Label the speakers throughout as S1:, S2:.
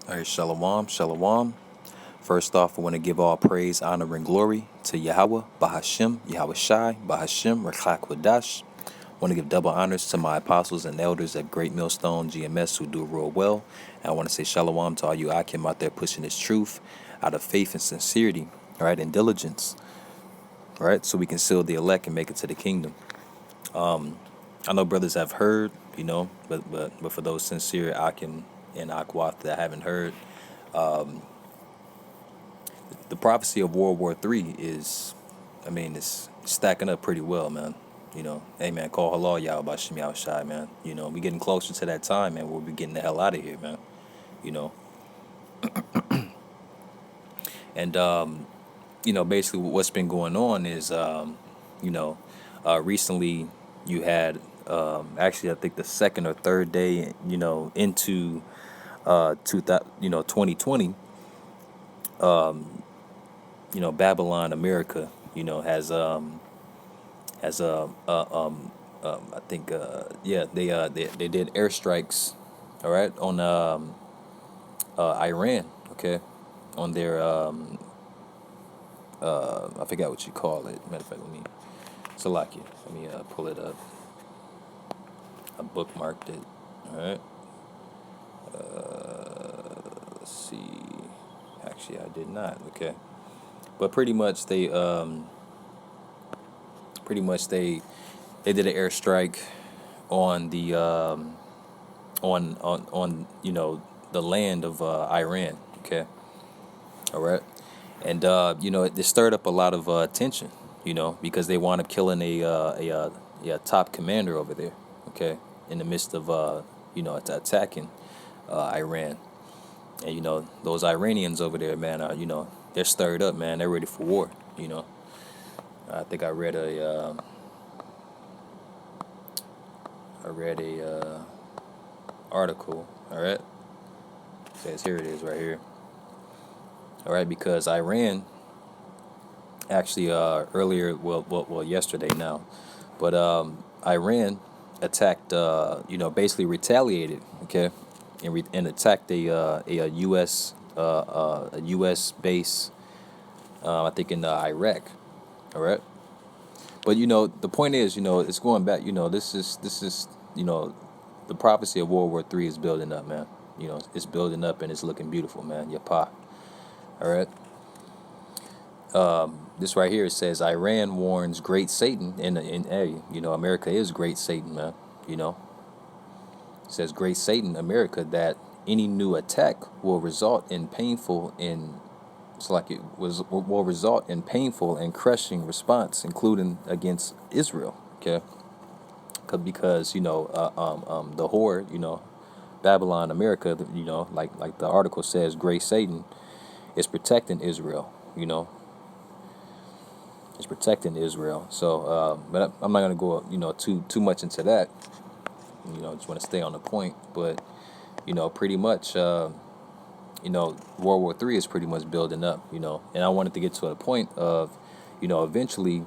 S1: All right, shalom, shalom. First off, I want to give all praise, honor, and glory to Yahweh, Bahashim, Yahweh Shai, Bahashim, Rechak Wadash. I want to give double honors to my apostles and elders at Great Millstone GMS who do real well. And I want to say shalom to all you Akim out there pushing this truth out of faith and sincerity, all right, and diligence, all right, so we can seal the elect and make it to the kingdom. I know brothers have heard, but for those sincere Akim and Akwaf that haven't heard, the prophecy of World War III is, it's stacking up pretty well, man. Hey, man, call halal y'all about Shemi Shai, man. We getting closer to that time, man. We'll be getting the hell out of here, man. You know, and basically what's been going on is, recently you had, actually, I think the second or third day, into 2020. Babylon, America, has I think they did airstrikes, all right, on Iran, okay, on their I forgot what you call it. Matter of fact, Salakia, let me pull it up. I bookmarked it. All right. Let's see. Actually, I did not. Okay, but pretty much they did an airstrike on the on the land of Iran. Okay, all right, and it stirred up a lot of tension. Because they wound up killing a top commander over there. Okay, in the midst of attacking Iran, and those Iranians over there, man, are they're stirred up, man. They're ready for war. I think I read a article. All right, it says here it is right here. All right, because Iran actually earlier, well yesterday now, but Iran attacked, basically retaliated, okay, and attacked a U.S. base, I think in Iraq. All right, but the point is, it's going back. This is the prophecy of World War III is building up, man. It's building up and it's looking beautiful, man. Yapa. All right. This right here, it says Iran warns Great Satan, and hey, America is Great Satan, man. It says Great Satan, America, that any new attack will result in painful and it's like it was will result in painful and crushing response, including against Israel. Okay, because the whore, Babylon, America, like the article says, Great Satan is protecting Israel. It's protecting Israel. So, but I'm not gonna go, too much into that. Just want to stay on the point. But, pretty much, World War III is pretty much building up. And I wanted to get to a point of, eventually,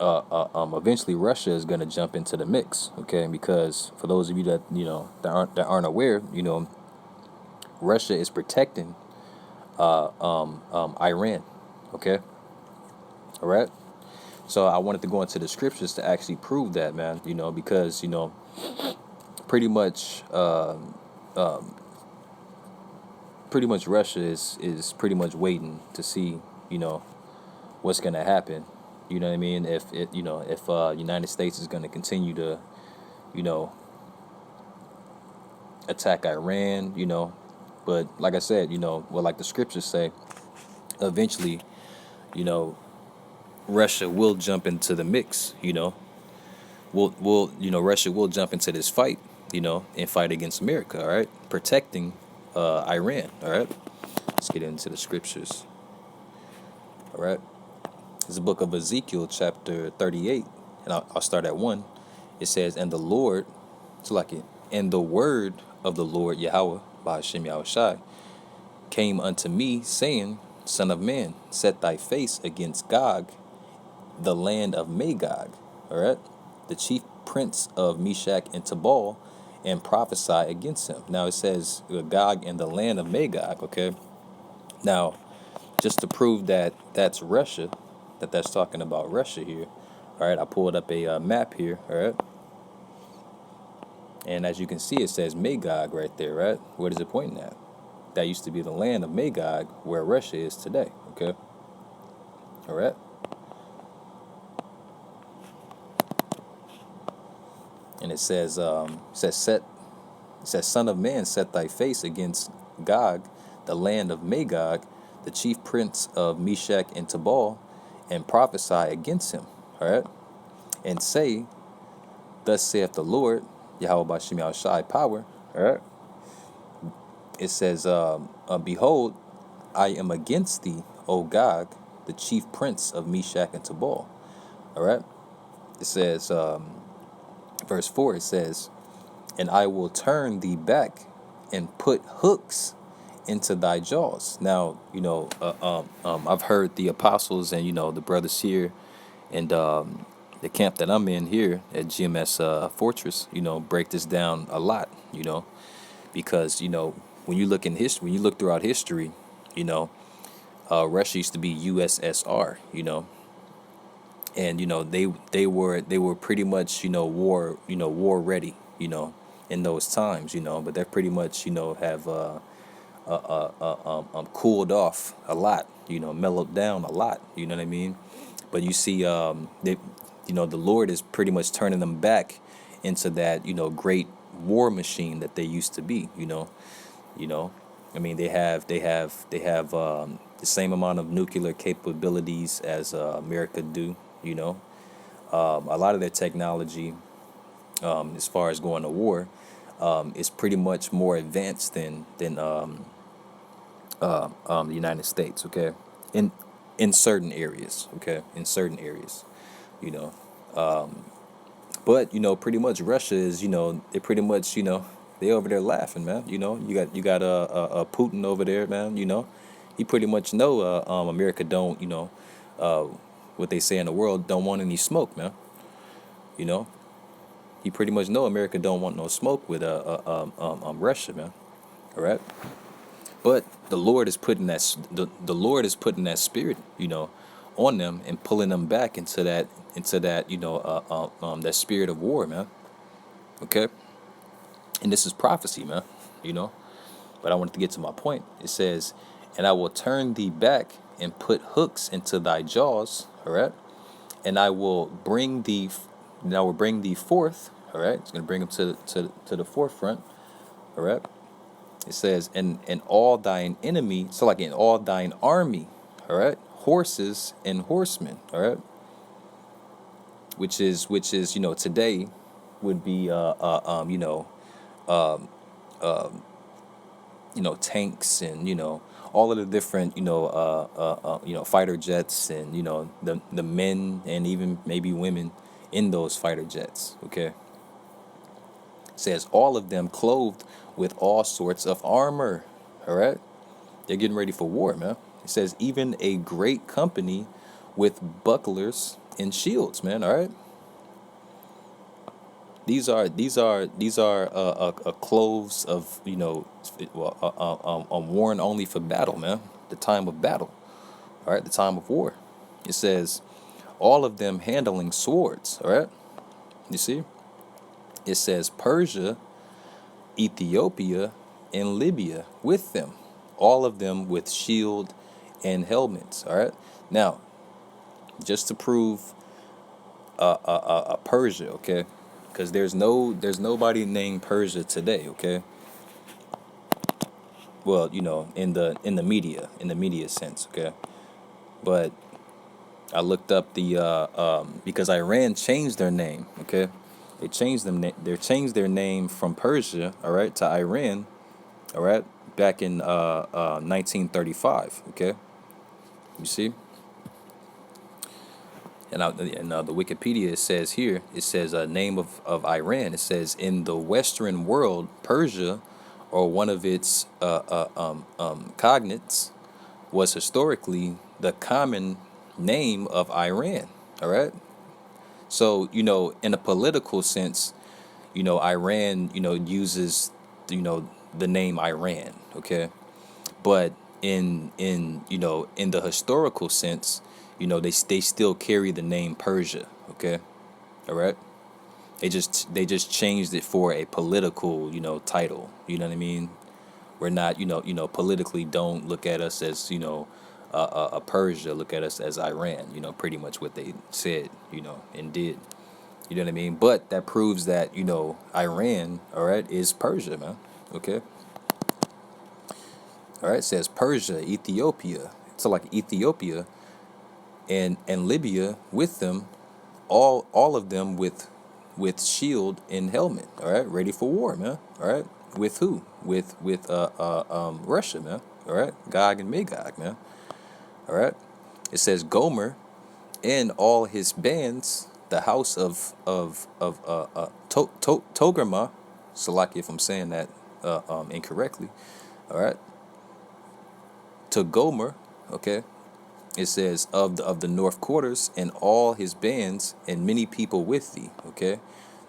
S1: eventually Russia is gonna jump into the mix. Okay, because for those of you that that aren't aware, Russia is protecting Iran. Okay, all right. So I wanted to go into the scriptures to actually prove that, man. Because pretty much, pretty much Russia is pretty much waiting to see, what's gonna happen. You know what I mean? If United States is gonna continue to, attack Iran, but like I said, like the scriptures say, eventually, you know, Russia will jump into the mix. Russia will jump into this fight, and fight against America. All right, protecting Iran. All right, let's get into the scriptures. All right, it's the book of Ezekiel, chapter 38, and I'll start at 1. It says, "And the Lord, it's like it, and the word of the Lord Yahweh, by Hashem Yahweh Shai, came unto me, saying, Son of man, set thy face against Gog, the land of Magog, all right, the chief prince of Meshach and Tabal, and prophesy against him. Now it says Gog in the land of Magog. Okay. Now, just to prove that that's Russia, that's talking about Russia here. All right, I pulled up a map here. All right, and as you can see, it says Magog right there. Right, where does it point at? That used to be the land of Magog, where Russia is today. Okay, all right. And it says, Son of man, set thy face against Gog, the land of Magog, the chief prince of Meshach and Tubal, and prophesy against him. All right, and say, Thus saith the Lord, Yahweh Bashim Yahushai power. All right. It says, Behold, I am against thee, O Gog, the chief prince of Meshach and Tubal. All right. It says, verse 4, it says, And I will turn thee back and put hooks into thy jaws. Now, I've heard the apostles and, the brothers here and the camp that I'm in here at GMS Fortress, break this down a lot, because, when you look in history, when you look throughout history, Russia used to be USSR, and they were pretty much war ready, in those times, but they pretty much have cooled off a lot, mellowed down a lot, you know what I mean? But you see, the Lord is pretty much turning them back into that, great war machine that they used to be, I mean, they have the same amount of nuclear capabilities as America do, a lot of their technology, as far as going to war, is pretty much more advanced than the United States. Okay, in certain areas. Okay, in certain areas, you know. But pretty much Russia is, they pretty much, they over there laughing, man. You got Putin over there, man. He pretty much know America don't, what they say in the world, don't want any smoke, man. You know, he pretty much know America don't want no smoke with Russia, man. All right. But the Lord is putting the Lord is putting that spirit, on them and pulling them back into that that spirit of war, man. Okay. And this is prophecy, man. But I wanted to get to my point. It says, "And I will turn thee back and put hooks into thy jaws." All right. And I will bring thee. And I will bring thee forth. All right. It's going to bring them to the forefront. All right. It says, and all thine enemy, so like in all thine army, all right, horses and horsemen, all right, which is today would be tanks and all of the different fighter jets and the men and even maybe women in those fighter jets. Okay. It says all of them clothed with all sorts of armor. All right. They're getting ready for war, man. It says even a great company with bucklers and shields, man. All right. These are clothes of worn only for battle, man. The time of battle. All right. The time of war. It says all of them handling swords. All right. You see. It says Persia, Ethiopia, and Libya with them, all of them with shield and helmets. All right. Now, just to prove Persia, okay, because there's nobody named Persia today, okay. Well, in the media sense, okay. But I looked up because Iran changed their name, okay. They changed their name from Persia, all right, to Iran, all right, back in 1935. Okay, you see, and the Wikipedia says here, it says name of Iran. It says in the Western world, Persia, or one of its cognates, was historically the common name of Iran. All right. So, in a political sense, Iran, uses, the name Iran, okay? But in the historical sense, they still carry the name Persia, okay? All right? They just changed it for a political, title. You know what I mean? We're not, politically don't look at us as, a Persia, look at us as Iran, pretty much what they said, and did. You know what I mean? But that proves that, Iran, all right, is Persia, man. Okay? All right, it says Persia, Ethiopia. So like Ethiopia and Libya with them, all of them with shield and helmet, all right, ready for war, man. All right. With who? With Russia, man. All right. Gog and Magog, man. All right. It says Gomer and all his bands, the house of Togarma, Salaki if I'm saying that incorrectly. All right. To Gomer, okay. It says of the north quarters and all his bands and many people with thee, okay.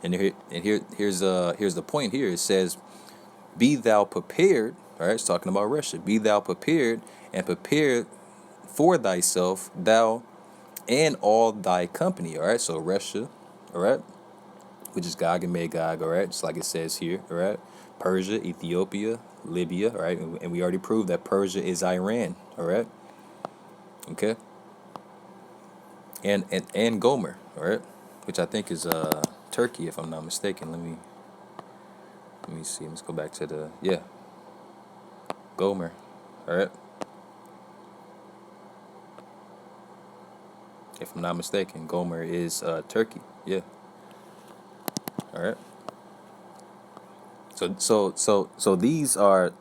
S1: Here's the point here. It says, "Be thou prepared." All right, it's talking about Russia. "Be thou prepared and prepare for thyself, thou and all thy company." All right, so Russia, all right, which is Gog and Magog. All right, just like it says here. All right, Persia, Ethiopia, Libya. All right, and we already proved that Persia is Iran. All right, okay, and Gomer. All right, which I think is Turkey, if I'm not mistaken. Let me see. Let's go back to Gomer. All right. If I'm not mistaken, Gomer is Turkey. Yeah. All right. So these are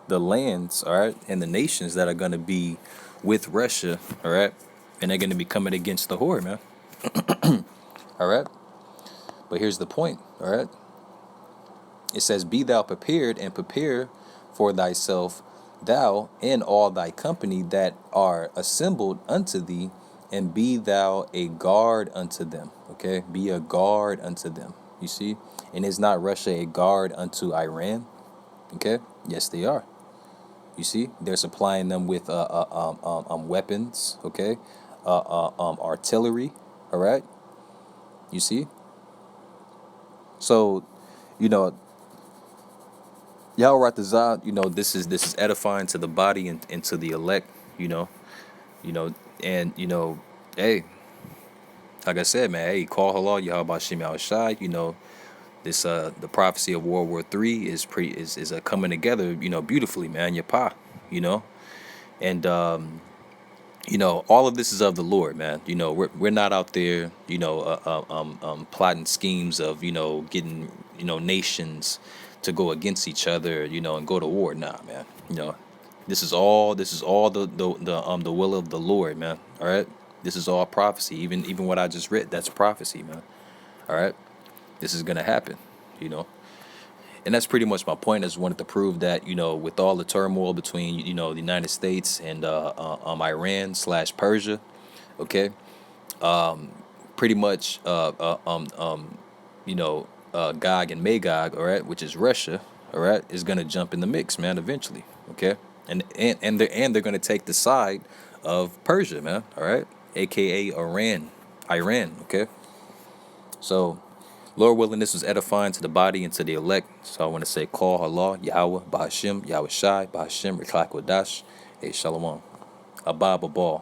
S1: the lands, all right, and the nations that are going to be with Russia, all right, and they're going to be coming against the whore, man. All right. But here's the point, all right. It says, "Be thou prepared and prepare for thyself, thou and all thy company that are assembled unto thee, and be thou a guard unto them." Okay, be a guard unto them. You see, and is not Russia a guard unto Iran? Okay, yes they are. You see, they're supplying them with weapons. Okay, artillery. All right. You see, so you know Yahweh Ratazah, this is edifying to the body and to the elect, you know, and hey, like I said, man, hey, call halal Yahweh Shem Shai, this the prophecy of World War III is coming together, beautifully, man, Yapa, you know, and all of this is of the Lord, man. We're not out there, plotting schemes of, getting, nations to go against each other, and go to war. Nah, man. This is all the will of the Lord, man. All right. This is all prophecy. Even what I just read, that's prophecy, man. All right. This is gonna happen, you know. And that's pretty much my point. I just wanted to prove that, with all the turmoil between, the United States and Iran/Persia, okay, pretty much, Gog and Magog, all right, which is Russia, all right, is gonna jump in the mix, man, eventually, okay, and they're gonna take the side of Persia, man, all right, aka Iran, okay, so. Lord willing, this was edifying to the body and to the elect. So I want to say, call Allah, Yahweh, Bahashim, Yahweh Shai, Bahashim, Reklak Wadash, Shalom. Abba Babal.